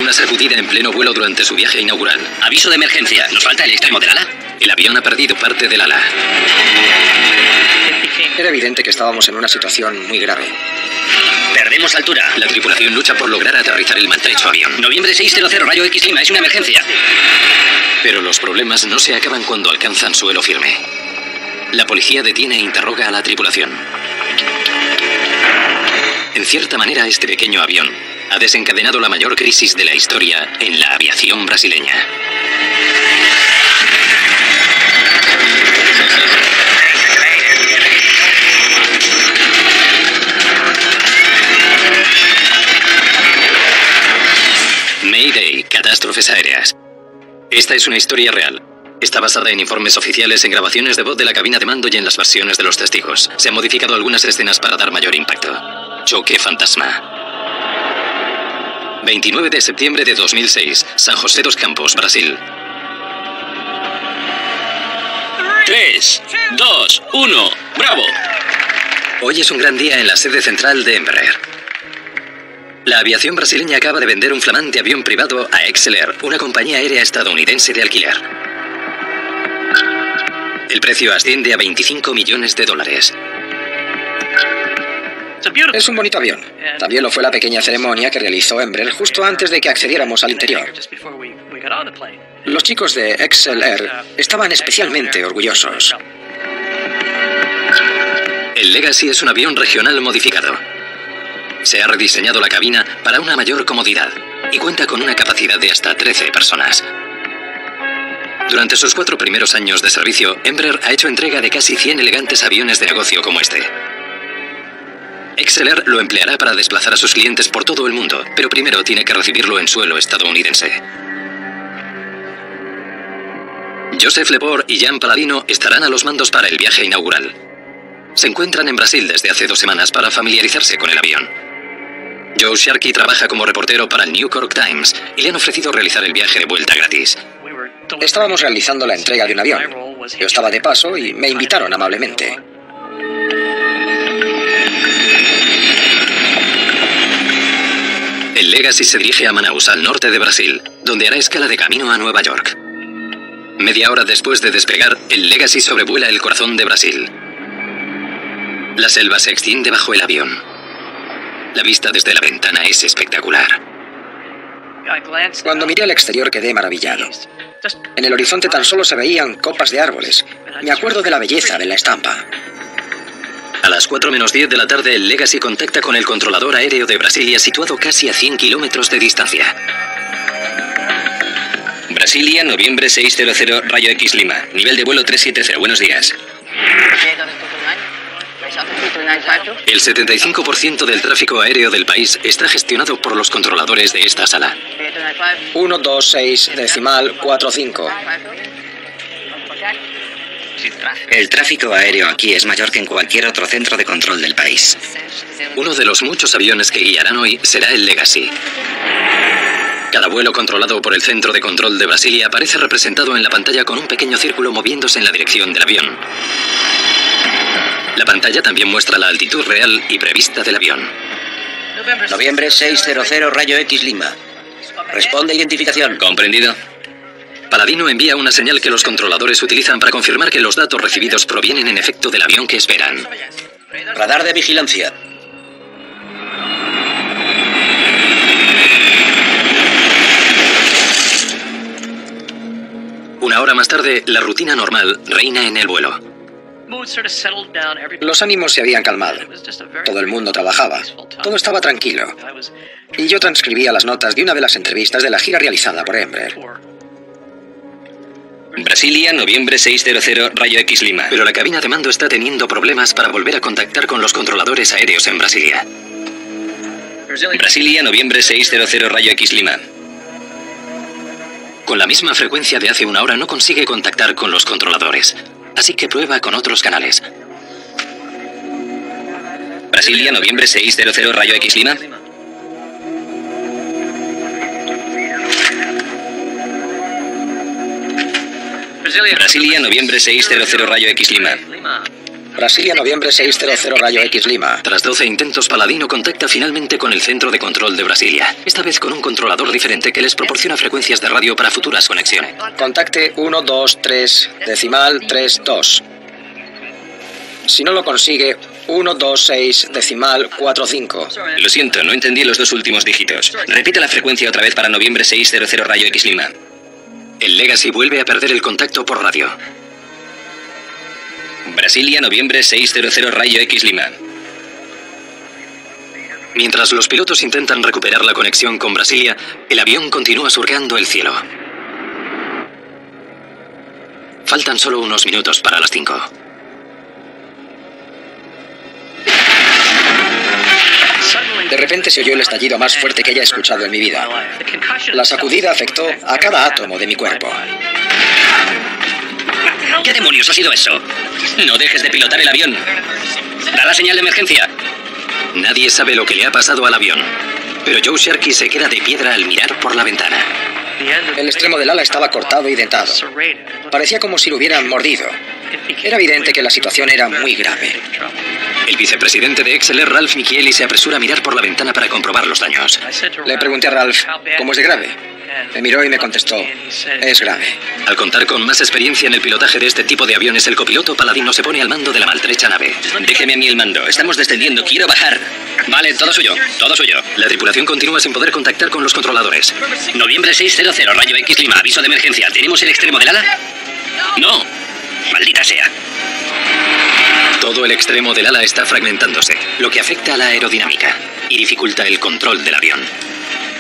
Una sacudida en pleno vuelo durante su viaje inaugural. Aviso de emergencia. Nos falta el extremo del ala. El avión ha perdido parte del ala. Era evidente que estábamos en una situación muy grave. Perdemos altura. La tripulación lucha por lograr aterrizar el maltrecho avión. Noviembre 600, rayo X Lima. Es una emergencia. Pero los problemas no se acaban cuando alcanzan suelo firme. La policía detiene e interroga a la tripulación. En cierta manera, este pequeño avión ha desencadenado la mayor crisis de la historia en la aviación brasileña. Mayday, catástrofes aéreas. Esta es una historia real. Está basada en informes oficiales, en grabaciones de voz de la cabina de mando y en las versiones de los testigos. Se han modificado algunas escenas para dar mayor impacto. Choque fantasma. 29 de septiembre de 2006, San José dos Campos, Brasil. 3, 2, 1, ¡bravo! Hoy es un gran día en la sede central de Embraer. La aviación brasileña acaba de vender un flamante avión privado a XLR, una compañía aérea estadounidense de alquiler. El precio asciende a $25 millones. Es un bonito avión. También lo fue la pequeña ceremonia que realizó Embraer justo antes de que accediéramos al interior. Los chicos de XLR estaban especialmente orgullosos. El Legacy es un avión regional modificado. Se ha rediseñado la cabina para una mayor comodidad y cuenta con una capacidad de hasta 13 personas. Durante sus 4 primeros años de servicio, Embraer ha hecho entrega de casi 100 elegantes aviones de negocio como este. XLR lo empleará para desplazar a sus clientes por todo el mundo, pero primero tiene que recibirlo en suelo estadounidense. Joseph Lebord y Jan Paladino estarán a los mandos para el viaje inaugural. Se encuentran en Brasil desde hace 2 semanas para familiarizarse con el avión. Joe Sharkey trabaja como reportero para el New York Times y le han ofrecido realizar el viaje de vuelta gratis. Estábamos realizando la entrega de un avión. Yo estaba de paso y me invitaron amablemente. El Legacy se dirige a Manaus, al norte de Brasil, donde hará escala de camino a Nueva York. Media hora después de despegar, el Legacy sobrevuela el corazón de Brasil. La selva se extiende bajo el avión. La vista desde la ventana es espectacular. Cuando miré al exterior quedé maravillado. En el horizonte tan solo se veían copas de árboles. Me acuerdo de la belleza de la estampa. A las 4 menos 10 de la tarde, el Legacy contacta con el controlador aéreo de Brasilia, situado casi a 100 kilómetros de distancia. Brasilia, noviembre 600, rayo X Lima. Nivel de vuelo 370. Buenos días. El 75% del tráfico aéreo del país está gestionado por los controladores de esta sala. 126 decimal 45. El tráfico aéreo aquí es mayor que en cualquier otro centro de control del país. Uno de los muchos aviones que guiarán hoy será el Legacy. Cada vuelo controlado por el centro de control de Brasilia aparece representado en la pantalla con un pequeño círculo moviéndose en la dirección del avión. La pantalla también muestra la altitud real y prevista del avión. Noviembre 600, rayo X Lima. Responde identificación. Comprendido. Paladino envía una señal que los controladores utilizan para confirmar que los datos recibidos provienen en efecto del avión que esperan. Radar de vigilancia. Una hora más tarde, la rutina normal reina en el vuelo. Los ánimos se habían calmado. Todo el mundo trabajaba. Todo estaba tranquilo. Y yo transcribía las notas de una de las entrevistas de la gira realizada por Embraer. Brasilia, noviembre 600, rayo X Lima. Pero la cabina de mando está teniendo problemas para volver a contactar con los controladores aéreos en Brasilia. Brasilia, noviembre 600, rayo X Lima. Con la misma frecuencia de hace una hora no consigue contactar con los controladores. Así que prueba con otros canales. Brasilia, noviembre 600, rayo X Lima. Brasilia, noviembre 600, rayo X Lima. Brasilia, noviembre 600, rayo X Lima. Tras 12 intentos, Paladino contacta finalmente con el centro de control de Brasilia. Esta vez con un controlador diferente que les proporciona frecuencias de radio para futuras conexiones. Contacte 123, decimal 32. Si no lo consigue, 126, decimal 45. Lo siento, no entendí los dos últimos dígitos. Repite la frecuencia otra vez para noviembre 600, rayo X Lima. El Legacy vuelve a perder el contacto por radio. Brasilia, noviembre 600, rayo X Lima. Mientras los pilotos intentan recuperar la conexión con Brasilia, el avión continúa surcando el cielo. Faltan solo unos minutos para las 5. De repente se oyó el estallido más fuerte que haya escuchado en mi vida. La sacudida afectó a cada átomo de mi cuerpo. ¿Qué demonios ha sido eso? No dejes de pilotar el avión. Da la señal de emergencia. Nadie sabe lo que le ha pasado al avión, pero Joe Sharkey se queda de piedra al mirar por la ventana. El extremo del ala estaba cortado y dentado. Parecía como si lo hubieran mordido. Era evidente que la situación era muy grave. El vicepresidente de XLR, Ralph Michieli, se apresura a mirar por la ventana para comprobar los daños. Le pregunté a Ralph, ¿cómo es de grave? Me miró y me contestó, es grave. Al contar con más experiencia en el pilotaje de este tipo de aviones, el copiloto Paladino se pone al mando de la maltrecha nave. Déjeme a mí el mando. Estamos descendiendo. Quiero bajar. Vale, todo suyo. Todo suyo. La tripulación continúa sin poder contactar con los controladores. Noviembre 600, rayo X Lima. Aviso de emergencia. ¿Tenemos el extremo del ala? No. Maldita sea. Todo el extremo del ala está fragmentándose, lo que afecta a la aerodinámica y dificulta el control del avión.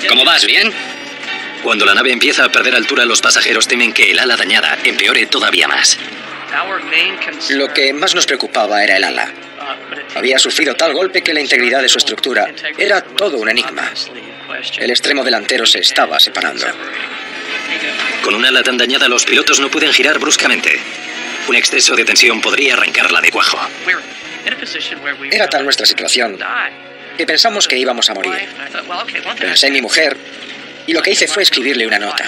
¿Cómo vas? ¿Bien? Cuando la nave empieza a perder altura, los pasajeros temen que el ala dañada empeore todavía más. Lo que más nos preocupaba era el ala. Había sufrido tal golpe que la integridad de su estructura era todo un enigma. El extremo delantero se estaba separando. Con un ala tan dañada, los pilotos no pueden girar bruscamente. Un exceso de tensión podría arrancarla de cuajo. Era tal nuestra situación que pensamos que íbamos a morir. Pensé en mi mujer y lo que hice fue escribirle una nota.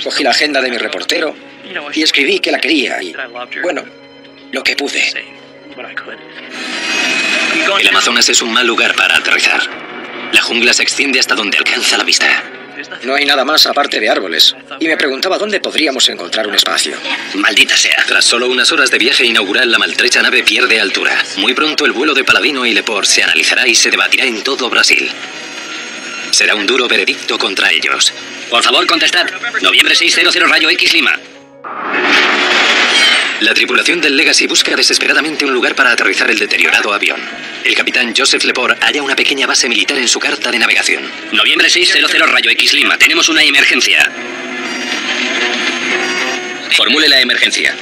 Cogí la agenda de mi reportero y escribí que la quería y, bueno, lo que pude. El Amazonas es un mal lugar para aterrizar. La jungla se extiende hasta donde alcanza la vista. No hay nada más aparte de árboles. Y me preguntaba dónde podríamos encontrar un espacio. Maldita sea. Tras solo unas horas de viaje inaugural, la maltrecha nave pierde altura. Muy pronto el vuelo de Paladino y Lepore se analizará y se debatirá en todo Brasil. Será un duro veredicto contra ellos. Por favor, contestad. Noviembre 600, rayo X Lima. La tripulación del Legacy busca desesperadamente un lugar para aterrizar el deteriorado avión. El capitán Joseph Lepore halla una pequeña base militar en su carta de navegación. Noviembre 600, rayo X Lima. Tenemos una emergencia. Formule la emergencia.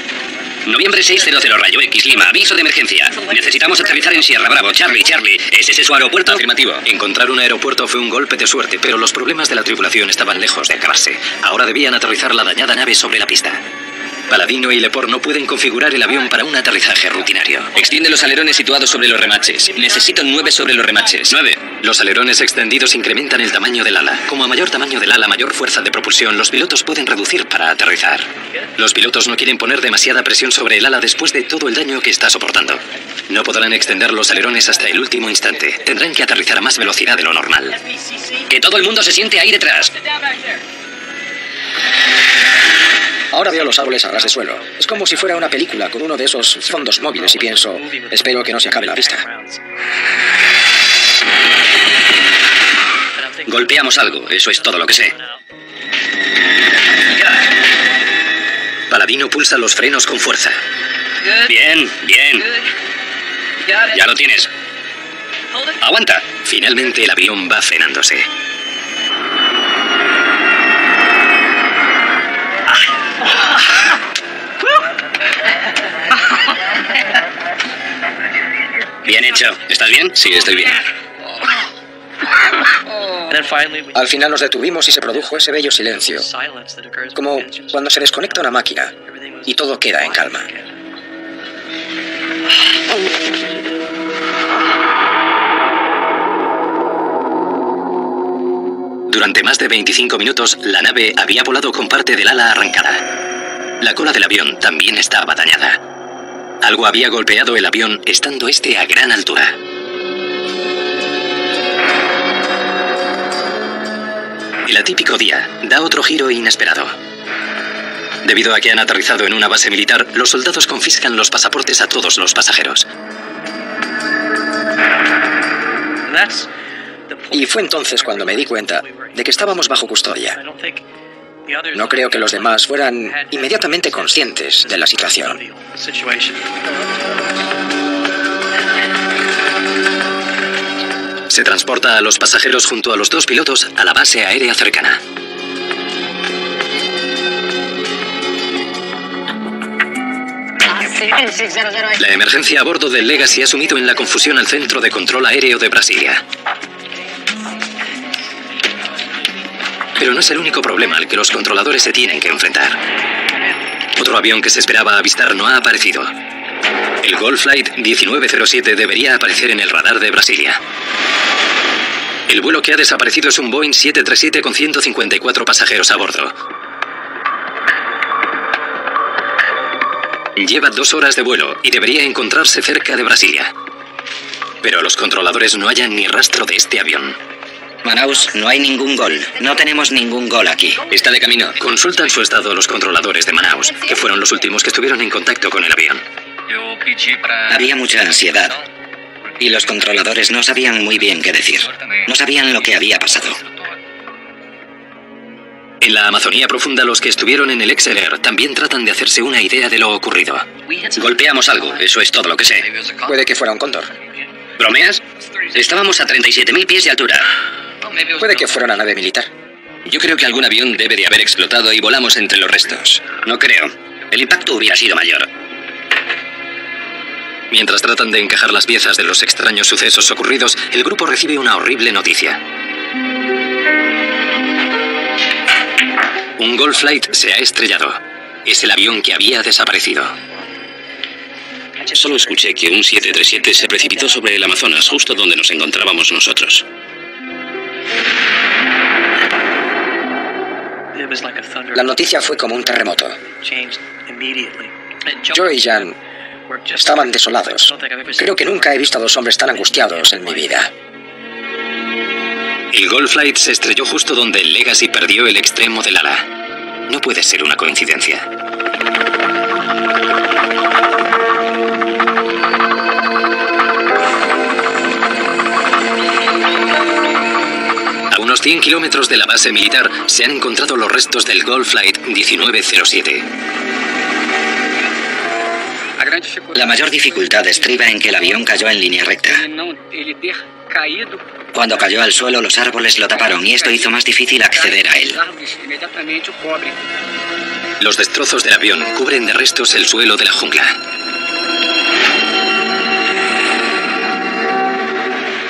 Noviembre 600, rayo X Lima. Aviso de emergencia. Necesitamos aterrizar en Sierra Bravo. Charlie. ¿Es ese su aeropuerto? Afirmativo. Encontrar un aeropuerto fue un golpe de suerte, pero los problemas de la tripulación estaban lejos de acabarse. Ahora debían aterrizar la dañada nave sobre la pista. Paladino y Lepore no pueden configurar el avión para un aterrizaje rutinario. Extiende los alerones situados sobre los remaches. Necesito 9 sobre los remaches. 9. Los alerones extendidos incrementan el tamaño del ala. Como a mayor tamaño del ala, mayor fuerza de propulsión, los pilotos pueden reducir para aterrizar. Los pilotos no quieren poner demasiada presión sobre el ala después de todo el daño que está soportando. No podrán extender los alerones hasta el último instante. Tendrán que aterrizar a más velocidad de lo normal. Que todo el mundo se siente ahí detrás. Ahora veo los árboles a ras de suelo. Es como si fuera una película con uno de esos fondos móviles y pienso, espero que no se acabe la vista. Golpeamos algo, eso es todo lo que sé. Paladino pulsa los frenos con fuerza. Bien. Ya lo tienes. Aguanta. Finalmente el avión va frenándose. Bien hecho. ¿Estás bien? Sí, estoy bien. Al final nos detuvimos y se produjo ese bello silencio, como cuando se desconecta una máquina y todo queda en calma. Durante más de 25 minutos, la nave había volado con parte del ala arrancada. La cola del avión también estaba dañada. Algo había golpeado el avión estando este a gran altura. El atípico día da otro giro inesperado. Debido a que han aterrizado en una base militar, los soldados confiscan los pasaportes a todos los pasajeros. Y fue entonces cuando me di cuenta de que estábamos bajo custodia. No creo que los demás fueran inmediatamente conscientes de la situación. Se transporta a los pasajeros junto a los dos pilotos a la base aérea cercana. La emergencia a bordo del Legacy ha sumido en la confusión al Centro de Control Aéreo de Brasilia. Pero no es el único problema al que los controladores se tienen que enfrentar. Otro avión que se esperaba avistar no ha aparecido. El Gol Flight 1907 debería aparecer en el radar de Brasilia. El vuelo que ha desaparecido es un Boeing 737 con 154 pasajeros a bordo. Lleva 2 horas de vuelo y debería encontrarse cerca de Brasilia. Pero los controladores no hallan ni rastro de este avión. Manaus, no hay ningún gol. No tenemos ningún gol aquí. Está de camino. Consultan su estado los controladores de Manaus, que fueron los últimos que estuvieron en contacto con el avión. Había mucha ansiedad. Y los controladores no sabían muy bien qué decir. No sabían lo que había pasado. En la Amazonía profunda, los que estuvieron en el XLR también tratan de hacerse una idea de lo ocurrido. Golpeamos algo, eso es todo lo que sé. Puede que fuera un cóndor. ¿Bromeas? Estábamos a 37.000 pies de altura. Puede que fuera una nave militar. Yo creo que algún avión debe de haber explotado y volamos entre los restos. No creo. El impacto hubiera sido mayor. Mientras tratan de encajar las piezas de los extraños sucesos ocurridos, el grupo recibe una horrible noticia. Un Gol Flight se ha estrellado. Es el avión que había desaparecido. Solo escuché que un 737 se precipitó sobre el Amazonas, justo donde nos encontrábamos nosotros. La noticia fue como un terremoto. Joe y Jan estaban desolados. Creo que nunca he visto a 2 hombres tan angustiados en mi vida. El Gol Flight se estrelló justo donde el Legacy perdió el extremo del ala. No puede ser una coincidencia. A unos 100 kilómetros de la base militar se han encontrado los restos del Gol Flight 1907. La mayor dificultad estriba en que el avión cayó en línea recta. Cuando cayó al suelo, los árboles lo taparon y esto hizo más difícil acceder a él. Los destrozos del avión cubren de restos el suelo de la jungla.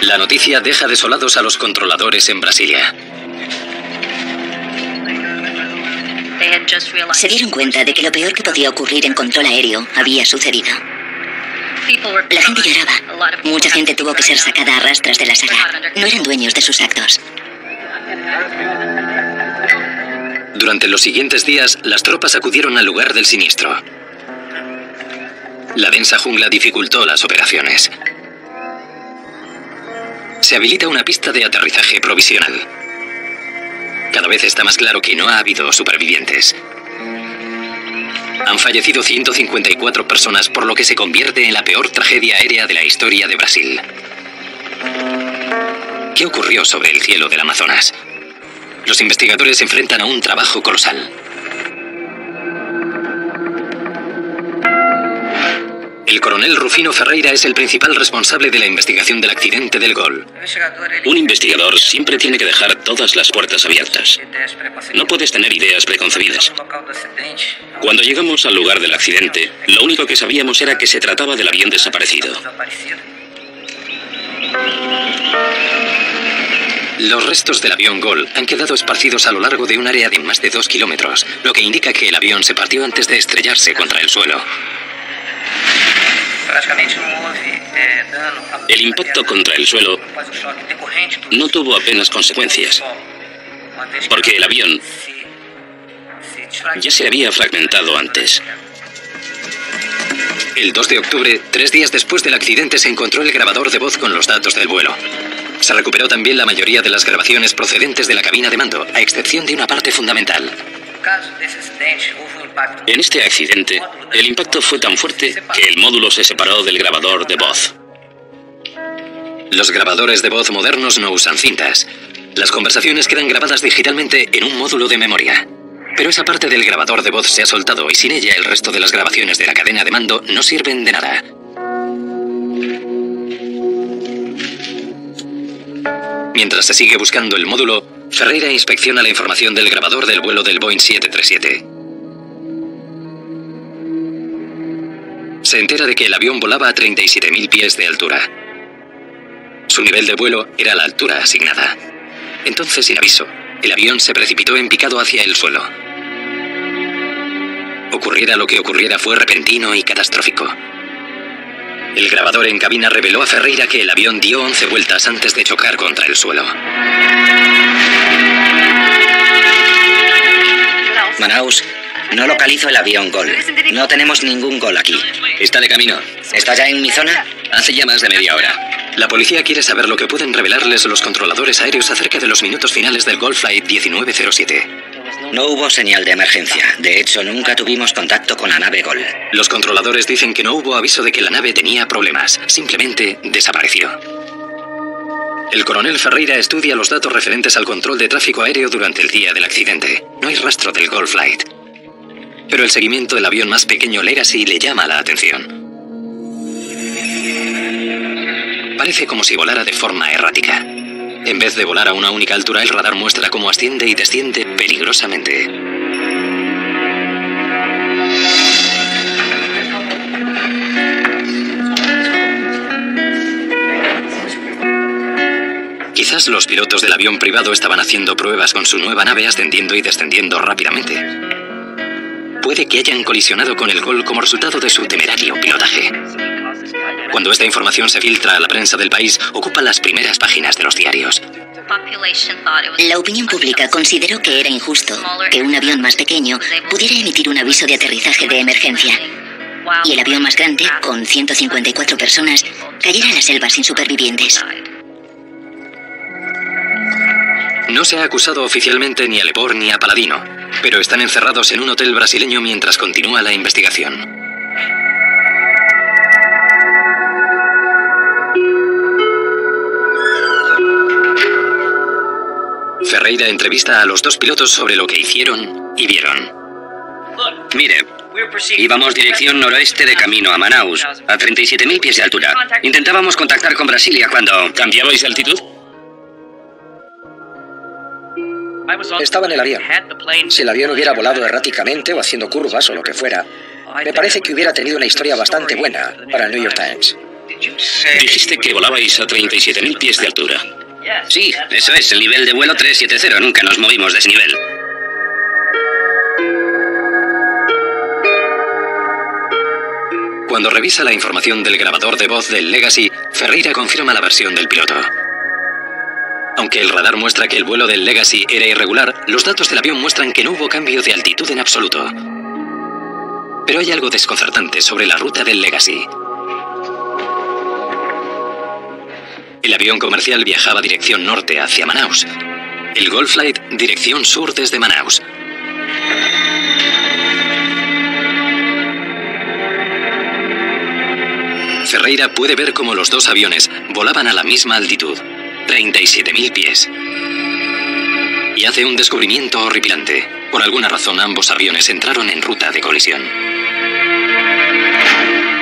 La noticia deja desolados a los controladores en Brasilia. Se dieron cuenta de que lo peor que podía ocurrir en control aéreo había sucedido. La gente lloraba. Mucha gente tuvo que ser sacada a rastras de la sala. No eran dueños de sus actos. Durante los siguientes días, las tropas acudieron al lugar del siniestro. La densa jungla dificultó las operaciones. Se habilita una pista de aterrizaje provisional. Cada vez está más claro que no ha habido supervivientes. Han fallecido 154 personas, por lo que se convierte en la peor tragedia aérea de la historia de Brasil. ¿Qué ocurrió sobre el cielo del Amazonas? Los investigadores se enfrentan a un trabajo colosal. El coronel Rufino Ferreira es el principal responsable de la investigación del accidente del Gol. Un investigador siempre tiene que dejar todas las puertas abiertas. No puedes tener ideas preconcebidas. Cuando llegamos al lugar del accidente, lo único que sabíamos era que se trataba del avión desaparecido. Los restos del avión Gol han quedado esparcidos a lo largo de un área de más de 2 kilómetros, lo que indica que el avión se partió antes de estrellarse contra el suelo. El impacto contra el suelo no tuvo apenas consecuencias, porque el avión ya se había fragmentado antes. El 2 de octubre, 3 días después del accidente, se encontró el grabador de voz con los datos del vuelo. Se recuperó también la mayoría de las grabaciones procedentes de la cabina de mando, a excepción de una parte fundamental. En este accidente, el impacto fue tan fuerte que el módulo se separó del grabador de voz. Los grabadores de voz modernos no usan cintas. Las conversaciones quedan grabadas digitalmente en un módulo de memoria. Pero esa parte del grabador de voz se ha soltado y sin ella el resto de las grabaciones de la cadena de mando no sirven de nada. Mientras se sigue buscando el módulo, Ferreira inspecciona la información del grabador del vuelo del Boeing 737. Se entera de que el avión volaba a 37.000 pies de altura. Su nivel de vuelo era la altura asignada. Entonces, sin aviso, el avión se precipitó en picado hacia el suelo. Ocurriera lo que ocurriera, fue repentino y catastrófico. El grabador en cabina reveló a Ferreira que el avión dio 11 vueltas antes de chocar contra el suelo. Manaus, no localizo el avión Gol. No tenemos ningún Gol aquí. Está de camino. ¿Está ya en mi zona? Hace ya más de media hora. La policía quiere saber lo que pueden revelarles los controladores aéreos acerca de los minutos finales del Gol Flight 1907. No hubo señal de emergencia. De hecho, nunca tuvimos contacto con la nave Gol. Los controladores dicen que no hubo aviso de que la nave tenía problemas. Simplemente desapareció. El coronel Ferreira estudia los datos referentes al control de tráfico aéreo durante el día del accidente. No hay rastro del Gol Flight. Pero el seguimiento del avión más pequeño Legacy le llama la atención. Parece como si volara de forma errática. En vez de volar a una única altura, el radar muestra cómo asciende y desciende peligrosamente. Quizás los pilotos del avión privado estaban haciendo pruebas con su nueva nave ascendiendo y descendiendo rápidamente. Puede que hayan colisionado con el Gol como resultado de su temerario pilotaje. Cuando esta información se filtra a la prensa del país, ocupa las primeras páginas de los diarios. La opinión pública consideró que era injusto que un avión más pequeño pudiera emitir un aviso de aterrizaje de emergencia y el avión más grande, con 154 personas, cayera a la selva sin supervivientes. No se ha acusado oficialmente ni a Lebor ni a Paladino, pero están encerrados en un hotel brasileño mientras continúa la investigación. Ferreira entrevista a los dos pilotos sobre lo que hicieron y vieron. Mire, íbamos dirección noroeste de camino a Manaus, a 37.000 pies de altura. Intentábamos contactar con Brasilia cuando... ¿Cambiabais de altitud? Estaba en el avión. Si el avión hubiera volado erráticamente o haciendo curvas o lo que fuera, me parece que hubiera tenido una historia bastante buena para el New York Times. Dijiste que volabais a 37.000 pies de altura. Sí, eso es, el nivel de vuelo 370. Nunca nos movimos de ese nivel. Cuando revisa la información del grabador de voz del Legacy, Ferreira confirma la versión del piloto. Aunque el radar muestra que el vuelo del Legacy era irregular, los datos del avión muestran que no hubo cambio de altitud en absoluto. Pero hay algo desconcertante sobre la ruta del Legacy. El avión comercial viajaba dirección norte hacia Manaus. El Gol Flight dirección sur desde Manaus. Ferreira puede ver cómo los dos aviones volaban a la misma altitud, 37.000 pies. Y hace un descubrimiento horripilante. Por alguna razón, ambos aviones entraron en ruta de colisión.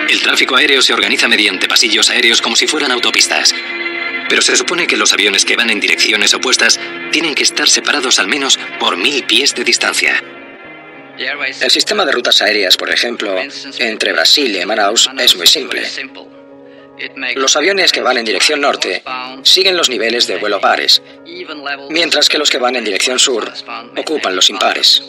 El tráfico aéreo se organiza mediante pasillos aéreos como si fueran autopistas. Pero se supone que los aviones que van en direcciones opuestas tienen que estar separados al menos por 1.000 pies de distancia. El sistema de rutas aéreas, por ejemplo, entre Brasilia y Manaus es muy simple. Los aviones que van en dirección norte siguen los niveles de vuelo pares, mientras que los que van en dirección sur ocupan los impares.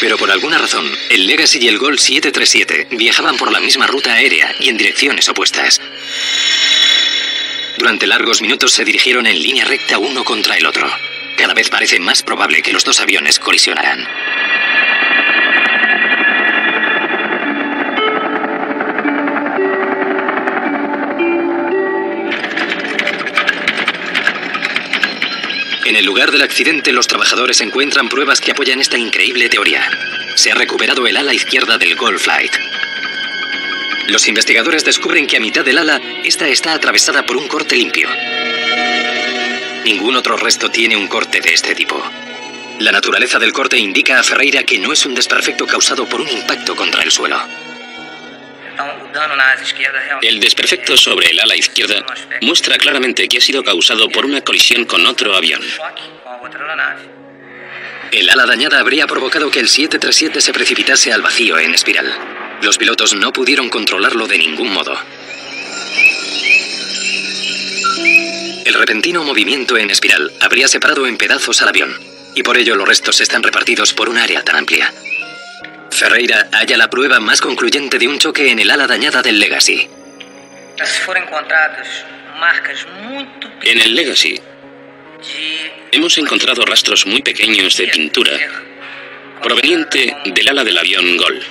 Pero por alguna razón, el Legacy y el Gol 737 viajaban por la misma ruta aérea y en direcciones opuestas. Durante largos minutos se dirigieron en línea recta uno contra el otro. Cada vez parece más probable que los dos aviones colisionaran. En el lugar del accidente, los trabajadores encuentran pruebas que apoyan esta increíble teoría. Se ha recuperado el ala izquierda del Gold Flight. Los investigadores descubren que a mitad del ala, esta está atravesada por un corte limpio. Ningún otro resto tiene un corte de este tipo. La naturaleza del corte indica a Ferreira que no es un desperfecto causado por un impacto contra el suelo. El desperfecto sobre el ala izquierda muestra claramente que ha sido causado por una colisión con otro avión. El ala dañada habría provocado que el 737 se precipitase al vacío en espiral. Los pilotos no pudieron controlarlo de ningún modo. El repentino movimiento en espiral habría separado en pedazos al avión, y por ello los restos están repartidos por un área tan amplia. Ferreira halla la prueba más concluyente de un choque en el ala dañada del Legacy. En el Legacy hemos encontrado rastros muy pequeños de pintura proveniente del ala del avión Gol.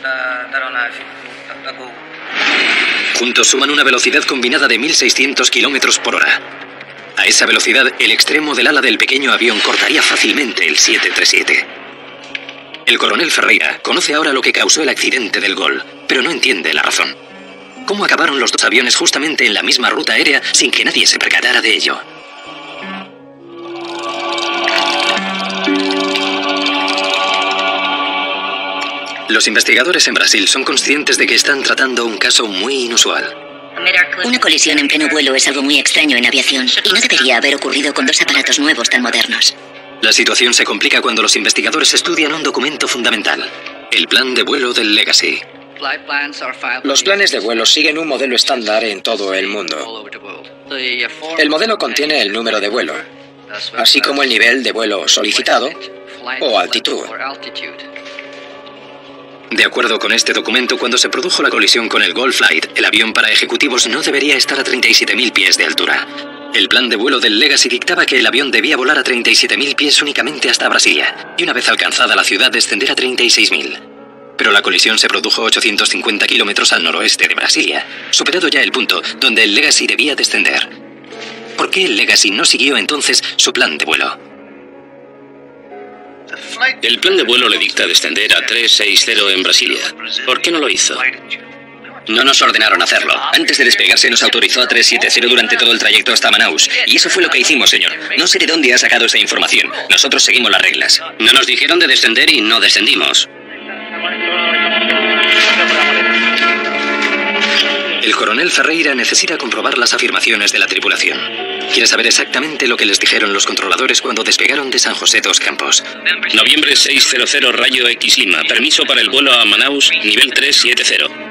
Juntos suman una velocidad combinada de 1.600 kilómetros por hora. A esa velocidad, el extremo del ala del pequeño avión cortaría fácilmente el 737. El coronel Ferreira conoce ahora lo que causó el accidente del Gol, pero no entiende la razón. ¿Cómo acabaron los dos aviones justamente en la misma ruta aérea sin que nadie se percatara de ello? Los investigadores en Brasil son conscientes de que están tratando un caso muy inusual. Una colisión en pleno vuelo es algo muy extraño en aviación y no debería haber ocurrido con dos aparatos nuevos tan modernos. La situación se complica cuando los investigadores estudian un documento fundamental, el plan de vuelo del Legacy. Los planes de vuelo siguen un modelo estándar en todo el mundo. El modelo contiene el número de vuelo, así como el nivel de vuelo solicitado o altitud. De acuerdo con este documento, cuando se produjo la colisión con el Gold Flight, el avión para ejecutivos no debería estar a 37.000 pies de altura. El plan de vuelo del Legacy dictaba que el avión debía volar a 37.000 pies únicamente hasta Brasilia, y una vez alcanzada la ciudad descender a 36.000. Pero la colisión se produjo a 850 kilómetros al noroeste de Brasilia, superado ya el punto donde el Legacy debía descender. ¿Por qué el Legacy no siguió entonces su plan de vuelo? El plan de vuelo le dicta descender a 360 en Brasilia. ¿Por qué no lo hizo? No nos ordenaron hacerlo. Antes de despegarse nos autorizó a 370 durante todo el trayecto hasta Manaus. Y eso fue lo que hicimos, señor. No sé de dónde ha sacado esa información. Nosotros seguimos las reglas. No nos dijeron de descender y no descendimos. El coronel Ferreira necesita comprobar las afirmaciones de la tripulación. Quiere saber exactamente lo que les dijeron los controladores cuando despegaron de San José dos Campos. Noviembre 600 Rayo X Lima. Permiso para el vuelo a Manaus, nivel 370.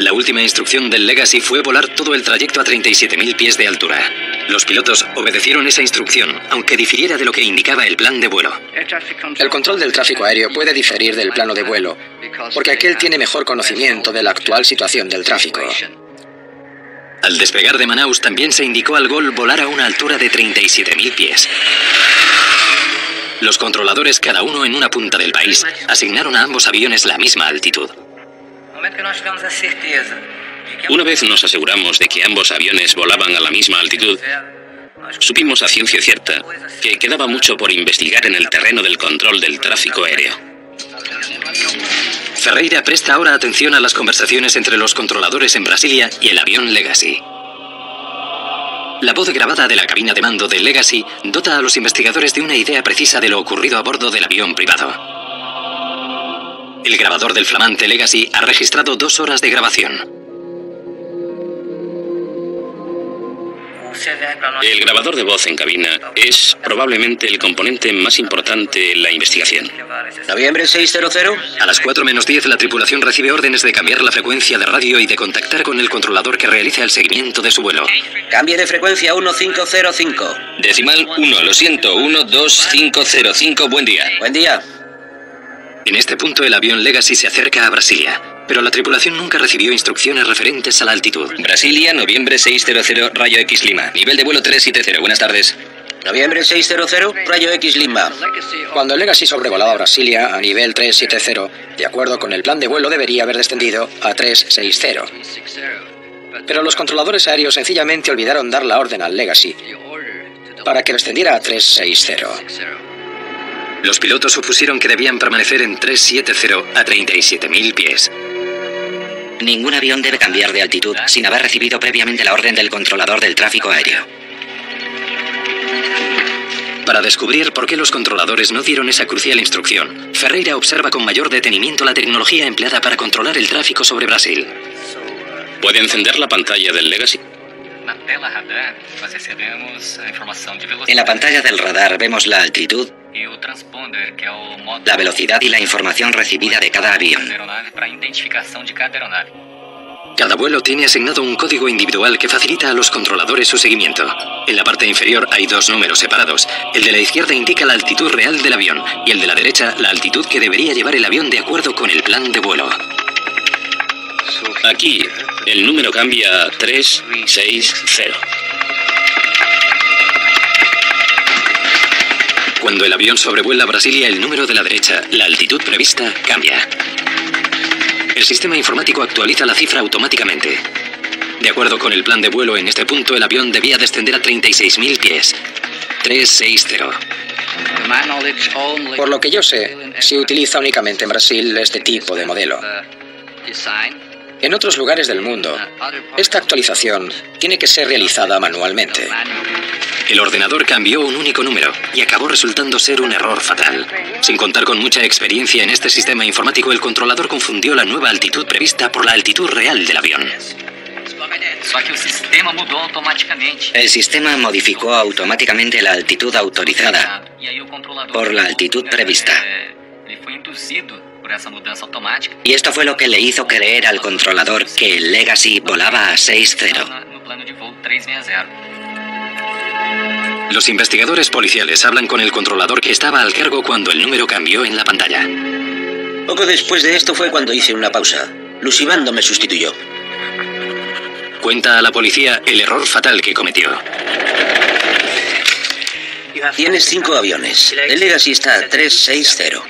La última instrucción del Legacy fue volar todo el trayecto a 37.000 pies de altura. Los pilotos obedecieron esa instrucción, aunque difiriera de lo que indicaba el plan de vuelo. El control del tráfico aéreo puede diferir del plano de vuelo, porque aquel tiene mejor conocimiento de la actual situación del tráfico. Al despegar de Manaus también se indicó al Gol volar a una altura de 37.000 pies. Los controladores, cada uno en una punta del país, asignaron a ambos aviones la misma altitud. Una vez nos aseguramos de que ambos aviones volaban a la misma altitud, supimos a ciencia cierta que quedaba mucho por investigar en el terreno del control del tráfico aéreo. Ferreira presta ahora atención a las conversaciones entre los controladores en Brasilia y el avión Legacy. La voz grabada de la cabina de mando del Legacy dota a los investigadores de una idea precisa de lo ocurrido a bordo del avión privado. El grabador del flamante Legacy ha registrado 2 horas de grabación. El grabador de voz en cabina es probablemente el componente más importante en la investigación. Noviembre 600. A las 4:10 la tripulación recibe órdenes de cambiar la frecuencia de radio y de contactar con el controlador que realiza el seguimiento de su vuelo. Cambie de frecuencia 1505. Decimal 1, lo siento, 12505, buen día. Buen día. En este punto el avión Legacy se acerca a Brasilia, pero la tripulación nunca recibió instrucciones referentes a la altitud. Brasilia, noviembre 600, Rayo X Lima. Nivel de vuelo 370, buenas tardes. Noviembre 600, Rayo X Lima. Cuando el Legacy sobrevolaba Brasilia a nivel 370, de acuerdo con el plan de vuelo debería haber descendido a 360. Pero los controladores aéreos sencillamente olvidaron dar la orden al Legacy, para que descendiera a 360. Los pilotos supusieron que debían permanecer en 370 a 37.000 pies. Ningún avión debe cambiar de altitud sin haber recibido previamente la orden del controlador del tráfico aéreo. Para descubrir por qué los controladores no dieron esa crucial instrucción, Ferreira observa con mayor detenimiento la tecnología empleada para controlar el tráfico sobre Brasil. ¿Puede encender la pantalla del Legacy? En la pantalla del radar vemos la altitud, la velocidad y la información recibida de cada avión. Cada vuelo tiene asignado un código individual que facilita a los controladores su seguimiento. En la parte inferior hay dos números separados. El de la izquierda indica la altitud real del avión y el de la derecha la altitud que debería llevar el avión de acuerdo con el plan de vuelo. Aquí, el número cambia a 360. Cuando el avión sobrevuela Brasilia, el número de la derecha, la altitud prevista, cambia. El sistema informático actualiza la cifra automáticamente. De acuerdo con el plan de vuelo, en este punto el avión debía descender a 36.000 pies. 360. Por lo que yo sé, se utiliza únicamente en Brasil este tipo de modelo. En otros lugares del mundo, esta actualización tiene que ser realizada manualmente. El ordenador cambió un único número y acabó resultando ser un error fatal. Sin contar con mucha experiencia en este sistema informático, el controlador confundió la nueva altitud prevista por la altitud real del avión. El sistema modificó automáticamente la altitud autorizada por la altitud prevista. Y esto fue lo que le hizo creer al controlador que el Legacy volaba a 6.0. Los investigadores policiales hablan con el controlador que estaba al cargo cuando el número cambió en la pantalla. Poco después de esto fue cuando hice una pausa. Lucibando me sustituyó. Cuenta a la policía el error fatal que cometió. Tienes 5 aviones. El Legacy está a 360.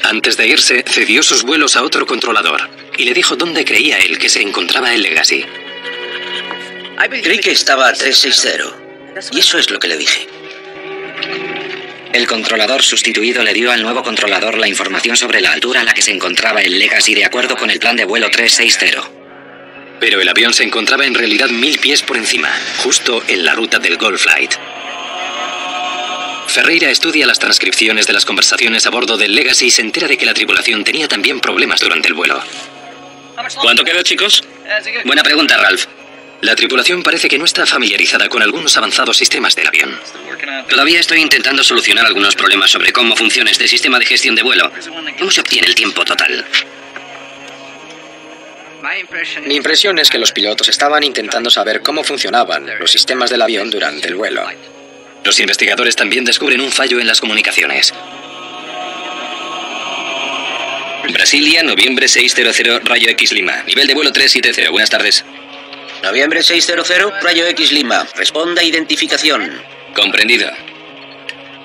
Antes de irse, cedió sus vuelos a otro controlador y le dijo dónde creía él que se encontraba el Legacy. Creí que estaba a 360. Y eso es lo que le dije. El controlador sustituido le dio al nuevo controlador la información sobre la altura a la que se encontraba el Legacy de acuerdo con el plan de vuelo 360. Pero el avión se encontraba en realidad 1000 pies por encima, justo en la ruta del Gulf Flight. Ferreira estudia las transcripciones de las conversaciones a bordo del Legacy y se entera de que la tripulación tenía también problemas durante el vuelo. ¿Cuánto queda, chicos? Buena pregunta, Ralph. La tripulación parece que no está familiarizada con algunos avanzados sistemas del avión. Todavía estoy intentando solucionar algunos problemas sobre cómo funciona este sistema de gestión de vuelo. ¿Cómo se obtiene el tiempo total? Mi impresión es que los pilotos estaban intentando saber cómo funcionaban los sistemas del avión durante el vuelo. Los investigadores también descubren un fallo en las comunicaciones. Brasilia, noviembre 600, rayo X Lima. Nivel de vuelo 370. Buenas tardes. Noviembre 600, rayo X Lima. Responda identificación. Comprendido.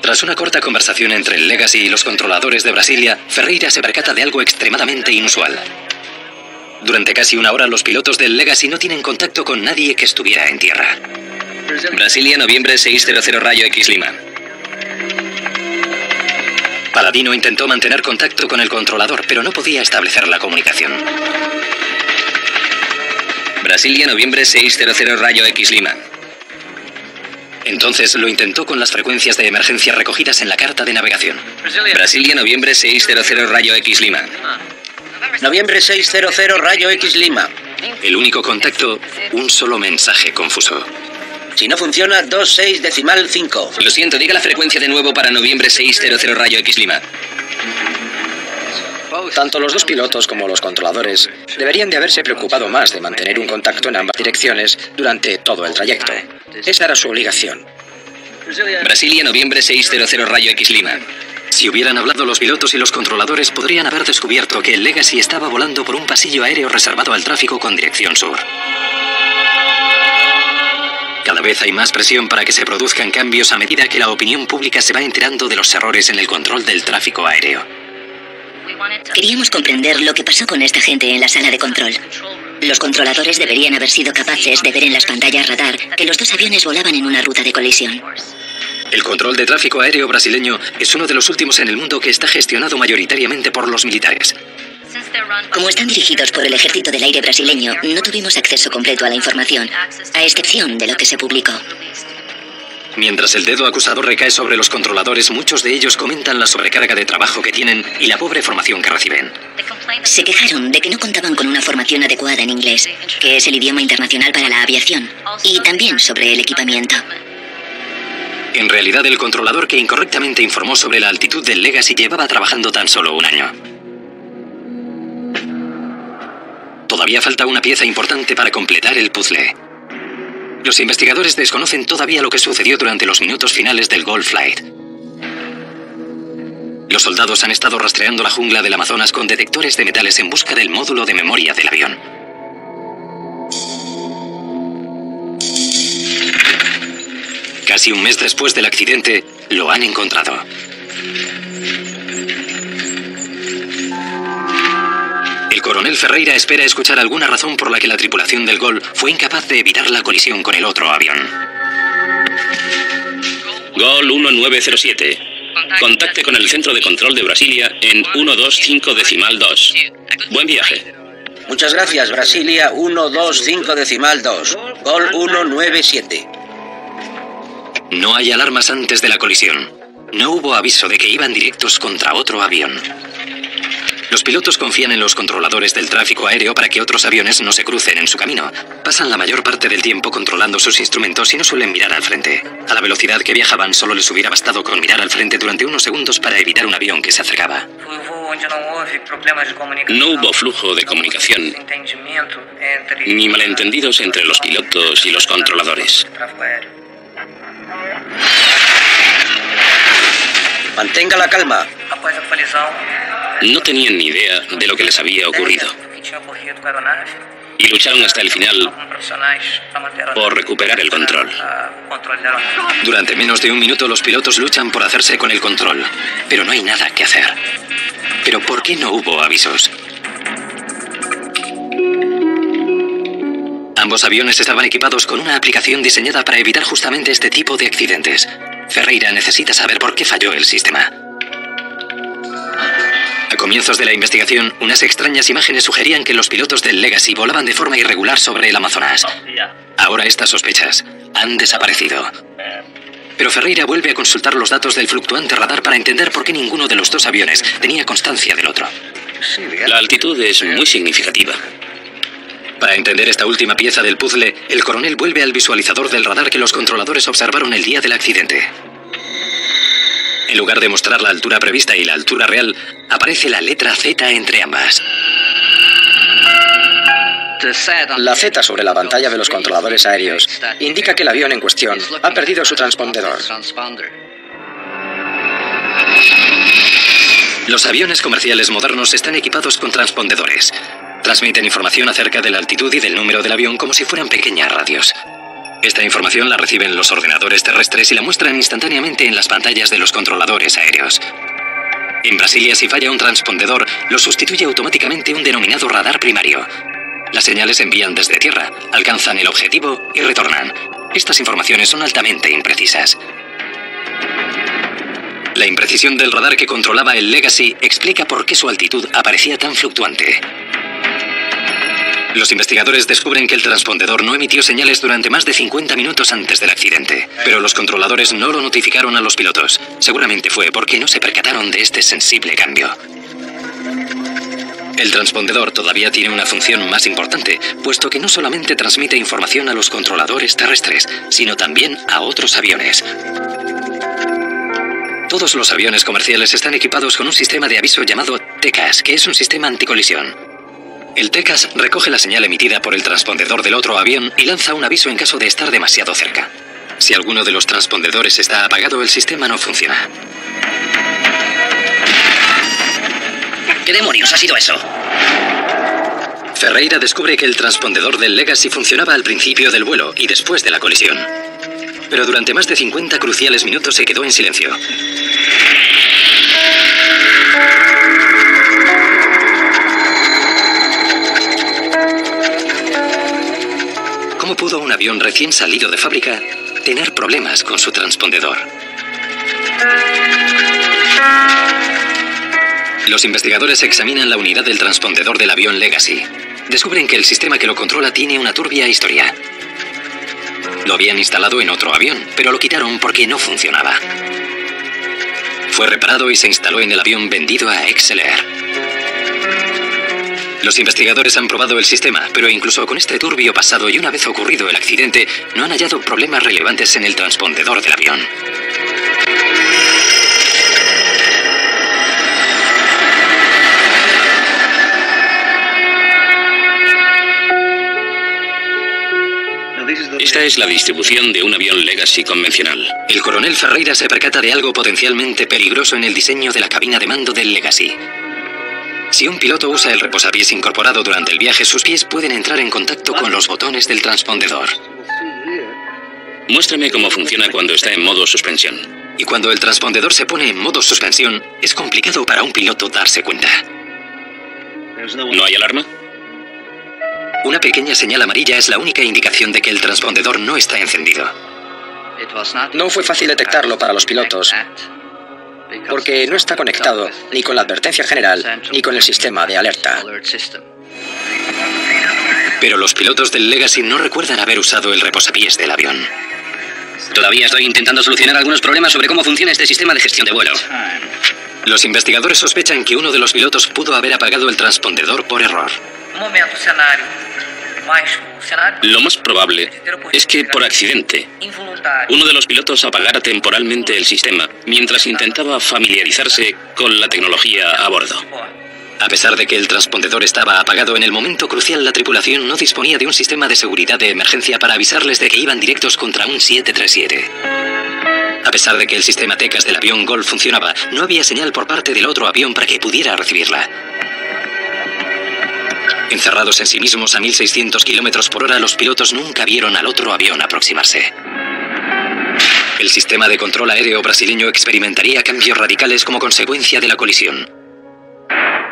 Tras una corta conversación entre el Legacy y los controladores de Brasilia, Ferreira se percata de algo extremadamente inusual. Durante casi una hora, los pilotos del Legacy no tienen contacto con nadie que estuviera en tierra. Brasilia, noviembre 600, rayo X Lima. Paladino intentó mantener contacto con el controlador, pero no podía establecer la comunicación. Brasilia, noviembre 600, rayo X Lima. Entonces lo intentó con las frecuencias de emergencia recogidas en la carta de navegación. Brasilia, noviembre 600, rayo X Lima. Noviembre 600, rayo X Lima. El único contacto, un solo mensaje confuso. Si no funciona, 26.5. Lo siento, diga la frecuencia de nuevo para noviembre 600, rayo X Lima. Tanto los dos pilotos como los controladores deberían de haberse preocupado más de mantener un contacto en ambas direcciones durante todo el trayecto. Esa era su obligación. Brasilia, noviembre 600, rayo X Lima. Si hubieran hablado los pilotos y los controladores, podrían haber descubierto que el Legacy estaba volando por un pasillo aéreo reservado al tráfico con dirección sur. Cada vez hay más presión para que se produzcan cambios a medida que la opinión pública se va enterando de los errores en el control del tráfico aéreo. Queríamos comprender lo que pasó con esta gente en la sala de control. Los controladores deberían haber sido capaces de ver en las pantallas radar que los dos aviones volaban en una ruta de colisión. El control de tráfico aéreo brasileño es uno de los últimos en el mundo que está gestionado mayoritariamente por los militares. Como están dirigidos por el Ejército del Aire brasileño, no tuvimos acceso completo a la información, a excepción de lo que se publicó. Mientras el dedo acusador recae sobre los controladores, muchos de ellos comentan la sobrecarga de trabajo que tienen y la pobre formación que reciben. Se quejaron de que no contaban con una formación adecuada en inglés, que es el idioma internacional para la aviación, y también sobre el equipamiento. En realidad, el controlador que incorrectamente informó sobre la altitud del Legacy llevaba trabajando tan solo un año. Todavía falta una pieza importante para completar el puzzle. Los investigadores desconocen todavía lo que sucedió durante los minutos finales del Gold Flight. Los soldados han estado rastreando la jungla del Amazonas con detectores de metales en busca del módulo de memoria del avión. Casi un mes después del accidente, lo han encontrado. El coronel Ferreira espera escuchar alguna razón por la que la tripulación del Gol fue incapaz de evitar la colisión con el otro avión. Gol 1907. Contacte con el centro de control de Brasilia en 125.2. Buen viaje. Muchas gracias, Brasilia 125.2. Gol 197. No hay alarmas antes de la colisión. No hubo aviso de que iban directos contra otro avión. Los pilotos confían en los controladores del tráfico aéreo para que otros aviones no se crucen en su camino. Pasan la mayor parte del tiempo controlando sus instrumentos y no suelen mirar al frente. A la velocidad que viajaban solo les hubiera bastado con mirar al frente durante unos segundos para evitar un avión que se acercaba. No hubo flujo de comunicación, ni malentendidos entre los pilotos y los controladores. Mantenga la calma. No tenían ni idea de lo que les había ocurrido. Y lucharon hasta el final por recuperar el control. Durante menos de un minuto los pilotos luchan por hacerse con el control, pero no hay nada que hacer. ¿Pero por qué no hubo avisos? Ambos aviones estaban equipados con una aplicación diseñada para evitar justamente este tipo de accidentes. Ferreira necesita saber por qué falló el sistema. A comienzos de la investigación, unas extrañas imágenes sugerían que los pilotos del Legacy volaban de forma irregular sobre el Amazonas. Ahora estas sospechas han desaparecido. Pero Ferreira vuelve a consultar los datos del fluctuante radar para entender por qué ninguno de los dos aviones tenía constancia del otro. La altitud es muy significativa. Para entender esta última pieza del puzzle, el coronel vuelve al visualizador del radar que los controladores observaron el día del accidente. En lugar de mostrar la altura prevista y la altura real, aparece la letra Z entre ambas. La Z sobre la pantalla de los controladores aéreos indica que el avión en cuestión ha perdido su transpondedor. Los aviones comerciales modernos están equipados con transpondedores. Transmiten información acerca de la altitud y del número del avión como si fueran pequeñas radios. Esta información la reciben los ordenadores terrestres y la muestran instantáneamente en las pantallas de los controladores aéreos. En Brasilia, si falla un transpondedor, lo sustituye automáticamente un denominado radar primario. Las señales se envían desde tierra, alcanzan el objetivo y retornan. Estas informaciones son altamente imprecisas. La imprecisión del radar que controlaba el Legacy explica por qué su altitud aparecía tan fluctuante. Los investigadores descubren que el transpondedor no emitió señales durante más de 50 minutos antes del accidente, pero los controladores no lo notificaron a los pilotos. Seguramente fue porque no se percataron de este sensible cambio. El transpondedor todavía tiene una función más importante, puesto que no solamente transmite información a los controladores terrestres, sino también a otros aviones. Todos los aviones comerciales están equipados con un sistema de aviso llamado TECAS, que es un sistema anticolisión. El TECAS recoge la señal emitida por el transpondedor del otro avión y lanza un aviso en caso de estar demasiado cerca. Si alguno de los transpondedores está apagado, el sistema no funciona. ¿Qué demonios ha sido eso? Ferreira descubre que el transpondedor del Legacy funcionaba al principio del vuelo y después de la colisión. Pero durante más de 50 cruciales minutos se quedó en silencio. ¿Cómo pudo un avión recién salido de fábrica tener problemas con su transpondedor? Los investigadores examinan la unidad del transpondedor del avión Legacy. Descubren que el sistema que lo controla tiene una turbia historia. Lo habían instalado en otro avión, pero lo quitaron porque no funcionaba. Fue reparado y se instaló en el avión vendido a XLR. Los investigadores han probado el sistema, pero incluso con este turbio pasado y una vez ocurrido el accidente, no han hallado problemas relevantes en el transpondedor del avión. Esta es la distribución de un avión Legacy convencional. El coronel Ferreira se percata de algo potencialmente peligroso en el diseño de la cabina de mando del Legacy. Si un piloto usa el reposapiés incorporado durante el viaje, sus pies pueden entrar en contacto con los botones del transpondedor. Muéstrame cómo funciona cuando está en modo suspensión. Y cuando el transpondedor se pone en modo suspensión, es complicado para un piloto darse cuenta. ¿No hay alarma? Una pequeña señal amarilla es la única indicación de que el transpondedor no está encendido. No fue fácil detectarlo para los pilotos, porque no está conectado ni con la advertencia general ni con el sistema de alerta. Pero los pilotos del Legacy no recuerdan haber usado el reposapiés del avión. Todavía estoy intentando solucionar algunos problemas sobre cómo funciona este sistema de gestión de vuelo. Los investigadores sospechan que uno de los pilotos pudo haber apagado el transpondedor por error. Lo más probable es que, por accidente, uno de los pilotos apagara temporalmente el sistema mientras intentaba familiarizarse con la tecnología a bordo. A pesar de que el transpondedor estaba apagado en el momento crucial, la tripulación no disponía de un sistema de seguridad de emergencia para avisarles de que iban directos contra un 737. A pesar de que el sistema TECAS del avión Golf funcionaba, no había señal por parte del otro avión para que pudiera recibirla. Encerrados en sí mismos a 1600 kilómetros por hora, los pilotos nunca vieron al otro avión aproximarse. El sistema de control aéreo brasileño experimentaría cambios radicales como consecuencia de la colisión.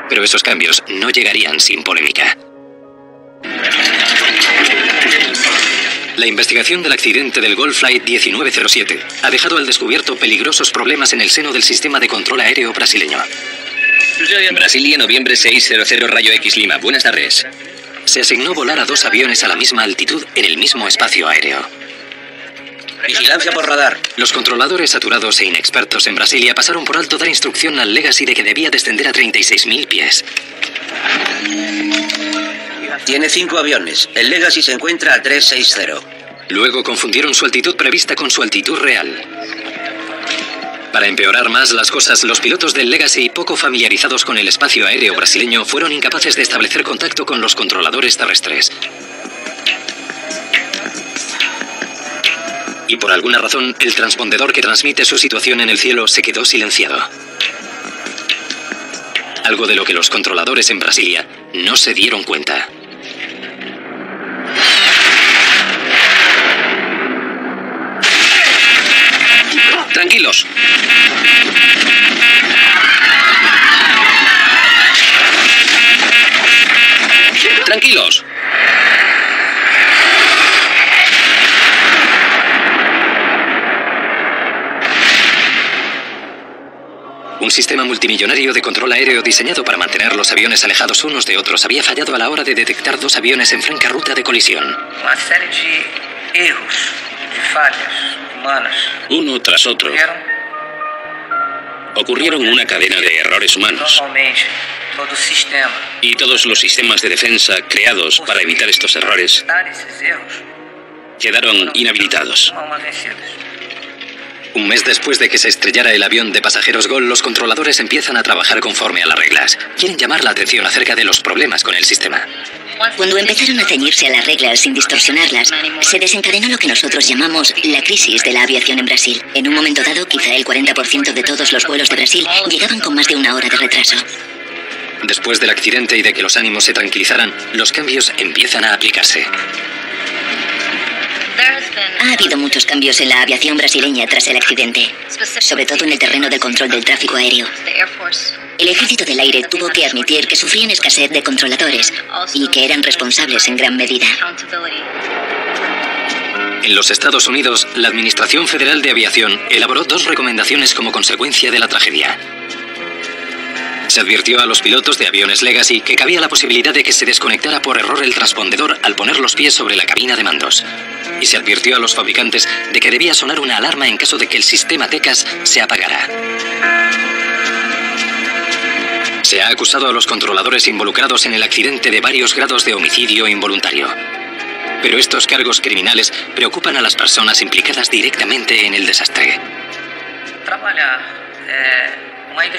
Pero esos cambios no llegarían sin polémica. La investigación del accidente del Golf Flight 1907 ha dejado al descubierto peligrosos problemas en el seno del sistema de control aéreo brasileño. Brasilia, noviembre 600 rayo X Lima. Buenas tardes. Se asignó volar a 2 aviones a la misma altitud en el mismo espacio aéreo. Vigilancia por radar. Los controladores saturados e inexpertos en Brasilia pasaron por alto dar instrucción al Legacy de que debía descender a 36.000 pies. Tiene 5 aviones. El Legacy se encuentra a 360. Luego confundieron su altitud prevista con su altitud real. Para empeorar más las cosas, los pilotos del Legacy, poco familiarizados con el espacio aéreo brasileño, fueron incapaces de establecer contacto con los controladores terrestres. Y por alguna razón, el transpondedor que transmite su situación en el cielo se quedó silenciado. Algo de lo que los controladores en Brasilia no se dieron cuenta. Tranquilos. Tranquilos. Un sistema multimillonario de control aéreo diseñado para mantener los aviones alejados unos de otros había fallado a la hora de detectar 2 aviones en franca ruta de colisión. Una serie de erros, de fallas humanas. Uno tras otro, ocurrieron una cadena de errores humanos. Y todos los sistemas de defensa creados para evitar estos errores quedaron inhabilitados. Un mes después de que se estrellara el avión de pasajeros Gol, los controladores empiezan a trabajar conforme a las reglas. Quieren llamar la atención acerca de los problemas con el sistema. Cuando empezaron a ceñirse a las reglas sin distorsionarlas, se desencadenó lo que nosotros llamamos la crisis de la aviación en Brasil. En un momento dado, quizá el 40% de todos los vuelos de Brasil llegaban con más de 1 hora de retraso. Después del accidente y de que los ánimos se tranquilizaran, los cambios empiezan a aplicarse. Ha habido muchos cambios en la aviación brasileña tras el accidente, sobre todo en el terreno del control del tráfico aéreo. El Ejército del Aire tuvo que admitir que sufrían escasez de controladores y que eran responsables en gran medida. En los Estados Unidos, la Administración Federal de Aviación elaboró 2 recomendaciones como consecuencia de la tragedia. Se advirtió a los pilotos de aviones Legacy que cabía la posibilidad de que se desconectara por error el transpondedor al poner los pies sobre la cabina de mandos. Y se advirtió a los fabricantes de que debía sonar una alarma en caso de que el sistema TECAS se apagara. Se ha acusado a los controladores involucrados en el accidente de varios grados de homicidio involuntario. Pero estos cargos criminales preocupan a las personas implicadas directamente en el desastre.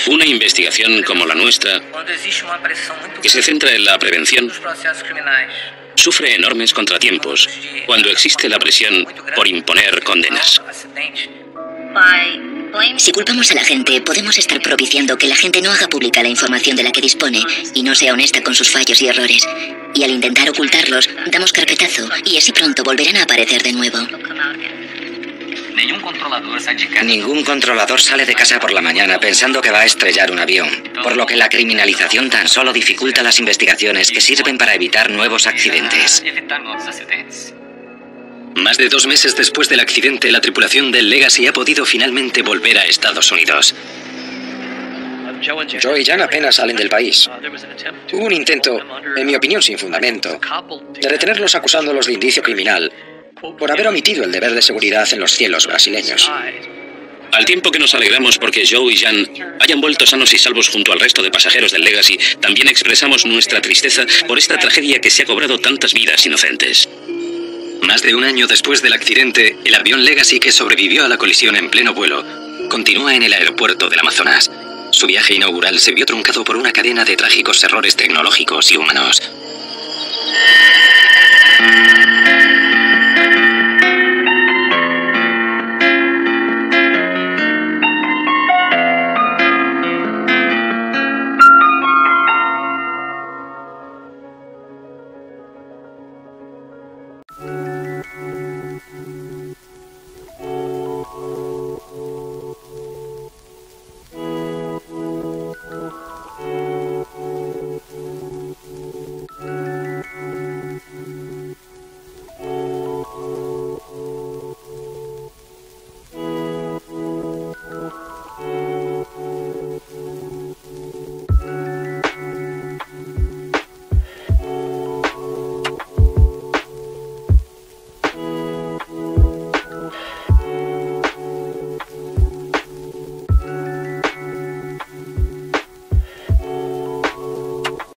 Una investigación como la nuestra, que se centra en la prevención, sufre enormes contratiempos cuando existe la presión por imponer condenas. Si culpamos a la gente, podemos estar propiciando que la gente no haga pública la información de la que dispone y no sea honesta con sus fallos y errores. Y al intentar ocultarlos, damos carpetazo y así pronto volverán a aparecer de nuevo. Ningún controlador sale de casa por la mañana pensando que va a estrellar un avión, por lo que la criminalización tan solo dificulta las investigaciones que sirven para evitar nuevos accidentes. Más de 2 meses después del accidente, la tripulación del Legacy ha podido finalmente volver a Estados Unidos. Joe y Jan apenas salen del país. Hubo un intento, en mi opinión sin fundamento, de detenerlos acusándolos de indicio criminal por haber omitido el deber de seguridad en los cielos brasileños. Al tiempo que nos alegramos porque Joe y Jan hayan vuelto sanos y salvos junto al resto de pasajeros del Legacy, también expresamos nuestra tristeza por esta tragedia que se ha cobrado tantas vidas inocentes. Más de un año después del accidente, el avión Legacy que sobrevivió a la colisión en pleno vuelo continúa en el aeropuerto del Amazonas. Su viaje inaugural se vio truncado por una cadena de trágicos errores tecnológicos y humanos.